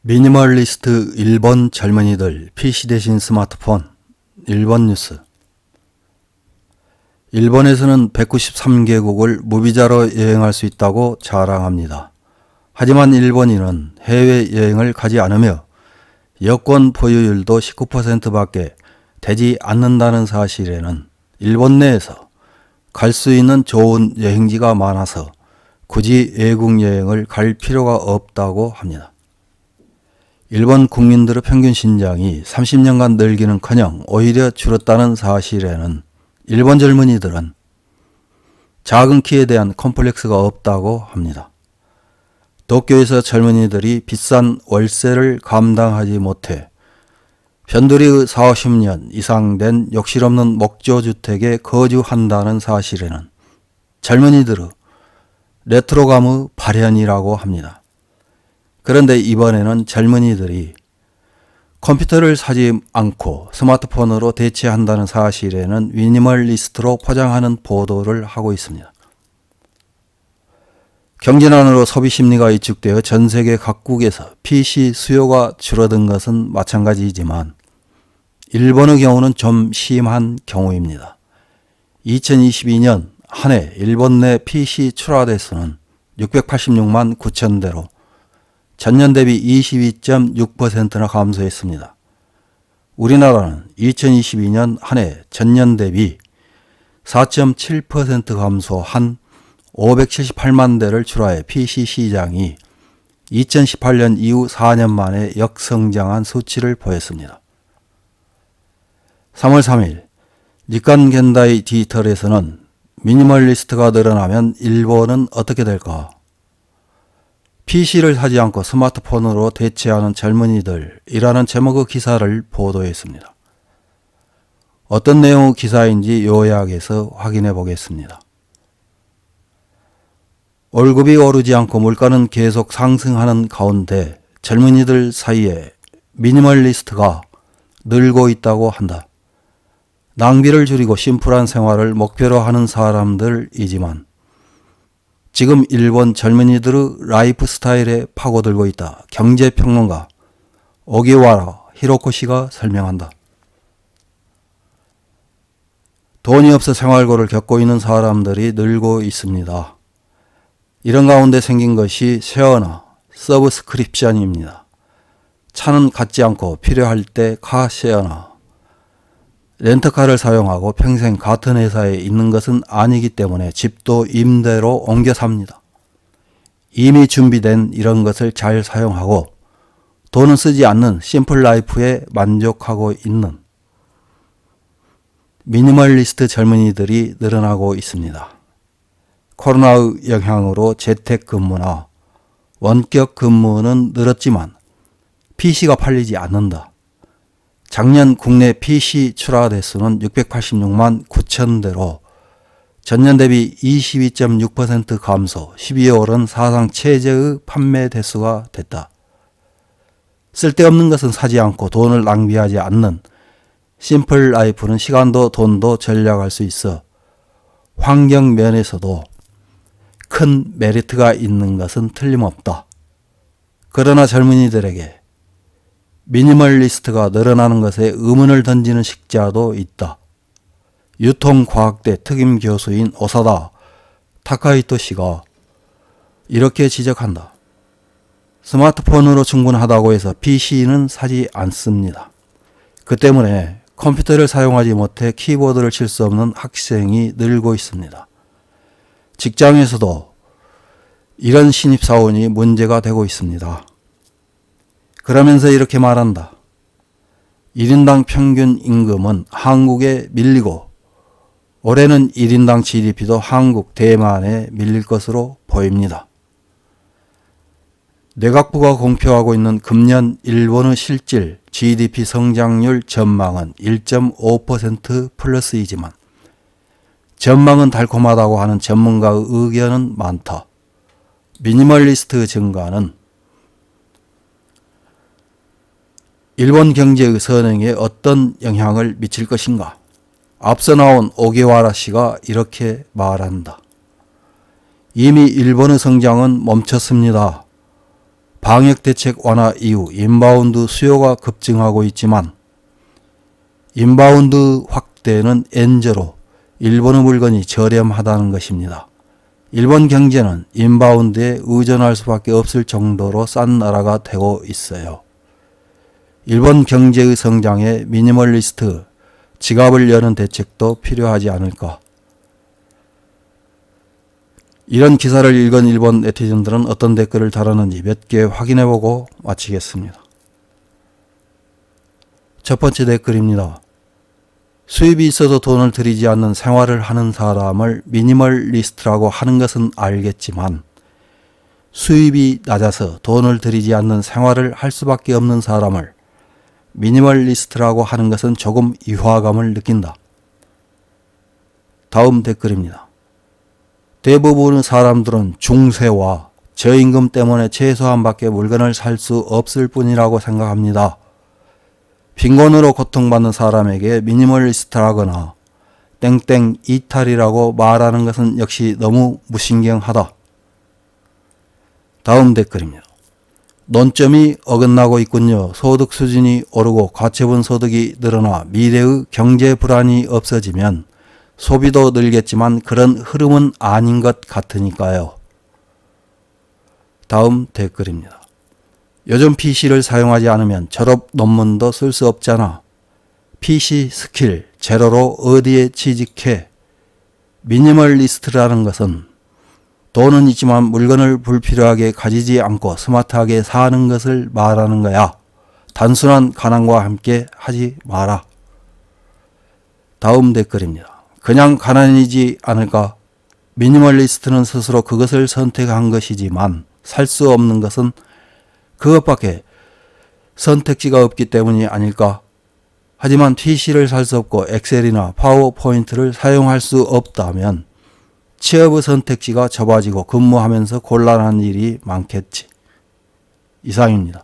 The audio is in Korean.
미니멀리스트 일본 젊은이들 PC 대신 스마트폰. 일본 뉴스. 일본에서는 193개국을 무비자로 여행할 수 있다고 자랑합니다. 하지만 일본인은 해외여행을 가지 않으며 여권 보유율도 19%밖에 되지 않는다는 사실에는 일본 내에서 갈 수 있는 좋은 여행지가 많아서 굳이 외국 여행을 갈 필요가 없다고 합니다. 일본 국민들의 평균 신장이 30년간 늘기는커녕 오히려 줄었다는 사실에는 일본 젊은이들은 작은 키에 대한 컴플렉스가 없다고 합니다. 도쿄에서 젊은이들이 비싼 월세를 감당하지 못해 변두리 40~50년 이상 된 욕실없는 목조주택에 거주한다는 사실에는 젊은이들의 레트로감의 발현이라고 합니다. 그런데 이번에는 젊은이들이 컴퓨터를 사지 않고 스마트폰으로 대체한다는 사실에는 미니멀리스트로 포장하는 보도를 하고 있습니다. 경제난으로 소비 심리가 위축되어 전 세계 각국에서 PC 수요가 줄어든 것은 마찬가지이지만 일본의 경우는 좀 심한 경우입니다. 2022년 한 해 일본 내 PC 출하 대수는 686만 9천 대로 전년 대비 22.6%나 감소했습니다. 우리나라는 2022년 한 해 전년 대비 4.7% 감소한 578만 대를 출하해 PC 시장이 2018년 이후 4년 만에 역성장한 수치를 보였습니다. 3월 3일 니칸 겐다이 디지털에서는 미니멀리스트가 늘어나면 일본은 어떻게 될까? PC를 사지 않고 스마트폰으로 대체하는 젊은이들이라는 제목의 기사를 보도했습니다. 어떤 내용의 기사인지 요약해서 확인해 보겠습니다. 월급이 오르지 않고 물가는 계속 상승하는 가운데 젊은이들 사이에 미니멀리스트가 늘고 있다고 한다. 낭비를 줄이고 심플한 생활을 목표로 하는 사람들이지만 지금 일본 젊은이들의 라이프 스타일에 파고들고 있다. 경제평론가 오기와라 히로코시가 설명한다. 돈이 없어 생활고를 겪고 있는 사람들이 늘고 있습니다. 이런 가운데 생긴 것이 쉐어나 서브스크립션입니다. 차는 갖지 않고 필요할 때 카쉐어나 렌터카를 사용하고 평생 같은 회사에 있는 것은 아니기 때문에 집도 임대로 옮겨 삽니다. 이미 준비된 이런 것을 잘 사용하고 돈은 쓰지 않는 심플 라이프에 만족하고 있는 미니멀리스트 젊은이들이 늘어나고 있습니다. 코로나의 영향으로 재택근무나 원격 근무는 늘었지만 PC가 팔리지 않는다. 작년 국내 PC 출하 대수는 686만 9천 대로 전년 대비 22.6% 감소, 12월은 사상 최저의 판매 대수가 됐다. 쓸데없는 것은 사지 않고 돈을 낭비하지 않는 심플 라이프는 시간도 돈도 절약할 수 있어 환경 면에서도 큰 메리트가 있는 것은 틀림없다. 그러나 젊은이들에게 미니멀리스트가 늘어나는 것에 의문을 던지는 식자도 있다. 유통과학대 특임 교수인 오사다 타카히토 씨가 이렇게 지적한다. 스마트폰으로 충분하다고 해서 PC는 사지 않습니다. 그 때문에 컴퓨터를 사용하지 못해 키보드를 칠 수 없는 학생이 늘고 있습니다. 직장에서도 이런 신입사원이 문제가 되고 있습니다. 그러면서 이렇게 말한다. 1인당 평균 임금은 한국에 밀리고 올해는 1인당 GDP도 한국, 대만에 밀릴 것으로 보입니다. 내각부가 공표하고 있는 금년 일본의 실질 GDP 성장률 전망은 1.5% 플러스이지만 전망은 달콤하다고 하는 전문가의 의견은 많다. 미니멀리스트 증가는 일본 경제의 선행에 어떤 영향을 미칠 것인가? 앞서 나온 오기와라 씨가 이렇게 말한다. 이미 일본의 성장은 멈췄습니다. 방역대책 완화 이후 인바운드 수요가 급증하고 있지만 인바운드 확대는 N저로 일본의 물건이 저렴하다는 것입니다. 일본 경제는 인바운드에 의존할 수밖에 없을 정도로 싼 나라가 되고 있어요. 일본 경제의 성장에 미니멀리스트 지갑을 여는 대책도 필요하지 않을까. 이런 기사를 읽은 일본 네티즌들은 어떤 댓글을 달았는지 몇 개 확인해보고 마치겠습니다. 첫 번째 댓글입니다. 수입이 있어도 돈을 들이지 않는 생활을 하는 사람을 미니멀리스트라고 하는 것은 알겠지만 수입이 낮아서 돈을 들이지 않는 생활을 할 수밖에 없는 사람을 미니멀리스트라고 하는 것은 조금 이화감을 느낀다. 다음 댓글입니다. 대부분의 사람들은 중세와 저임금 때문에 최소한밖에 물건을 살 수 없을 뿐이라고 생각합니다. 빈곤으로 고통받는 사람에게 미니멀리스트라거나 땡땡 이탈이라고 말하는 것은 역시 너무 무신경하다. 다음 댓글입니다. 논점이 어긋나고 있군요. 소득 수준이 오르고 가처분 소득이 늘어나 미래의 경제 불안이 없어지면 소비도 늘겠지만 그런 흐름은 아닌 것 같으니까요. 다음 댓글입니다. 요즘 PC를 사용하지 않으면 졸업 논문도 쓸 수 없잖아. PC 스킬 제로로 어디에 취직해? 미니멀리스트라는 것은 돈은 있지만 물건을 불필요하게 가지지 않고 스마트하게 사는 것을 말하는 거야. 단순한 가난과 함께 하지 마라. 다음 댓글입니다. 그냥 가난이지 않을까? 미니멀리스트는 스스로 그것을 선택한 것이지만 살 수 없는 것은 그것밖에 선택지가 없기 때문이 아닐까? 하지만 PC를 살 수 없고 엑셀이나 파워포인트를 사용할 수 없다면 취업의 선택지가 좁아지고 근무하면서 곤란한 일이 많겠지. 이상입니다.